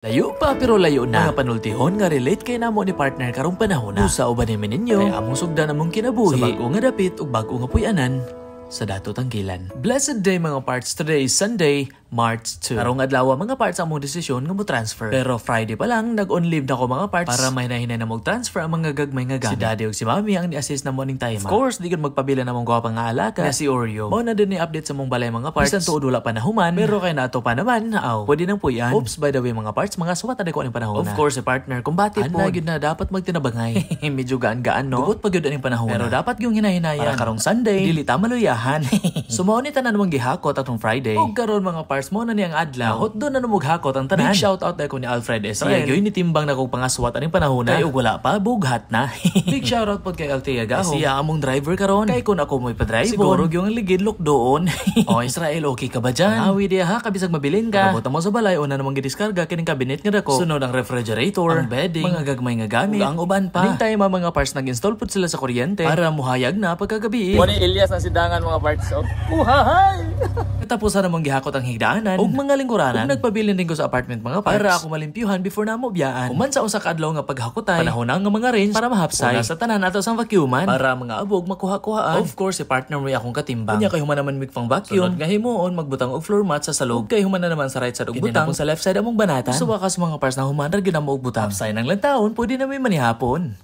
Layo pa pero layo na. Mga panultihon nga relate kay namo ni partner karong panahon na. Usa uban ni ninyo. Kaya among sugdan among kinabuhi. Sa bago nga dapit ug bago nga puy-anan sa dato tanggilan. Blessed day mga parts. Today is Sunday, March 2. Karong adlaw mga parts among desisyon nga mo transfer. Pero Friday pa lang nag-on leave na ko mga parts para may nahinay na mo transfer ang mga gagmay nga gamit. Si daddy ug si mami ang ni-assist na morning time. Of course, di gud magpabila na mong gwapa nga alaka na si Oreo. Mao na din ni update sa mong balay mga parts. Bisan tuod wala pa nahuman, pero kay nato pa naman naaw. Pwede nang puyan. Oops, by the way mga parts, mga suwat na ko aning panahon na. Of course, si partner combative po. Ana gyud na dapat magtinabangay. Medyo gaan-gaan no. Dugot pa gyud aning panahon. Pero dapat gyud hinahinayan para karong Sunday dili ta maluyahan. Sumo ni tanan mong gihakot atong Friday. Ug karon mga parts mo na niyang adlaw. Hot doon na namog hakot ang tanan. Big shout out ko ni Alfred Israel. Yoy ni timbang na kong pangaswat aning panahon na. Kay ug wala pa bughat na. Big shout out pod kay Althea Gaho. Siya among driver karon. Kay kun ako mo'y pa-drive. Siguro yung ligidlok doon. O Israel, okay ka ba dyan? Awi diya ha, kabisag mabilin ka. Kabota mo sa balay, una namang gidiskarga kining cabinet nga dako. Sunod ang refrigerator, ang bedding, mga gagmay nga gamit, ug ang uban pa. Ning time mga parts nag-install pud sila sa kuryente para muhayag na pagkagabi. Wani Elias ang sidangan mga parts. Uhahay! Tapos na namang gihakot ang higdaanan ug mga lingkuranan. Ug nagpabilin din ko sa apartment mga parts para ako malimpyuhan before na mo biyaan. Human sa usa ka adlaw nga paghakotay, panahon na nga mga range para mahapsay. Una sa tanan ato sang vacuuman para mga abog makuha-kuhaan. Of course, si partner mo akong katimbang. Kunya kay human naman migpang vacuum. Sunod nga himuon magbutang og floor mat sa salog. Kay human na naman sa right side og butang sa left side among banatan. Sa wakas mga parts na human ra gyud na mo og butang. Upside ng lantawon, pwede na may manihapon.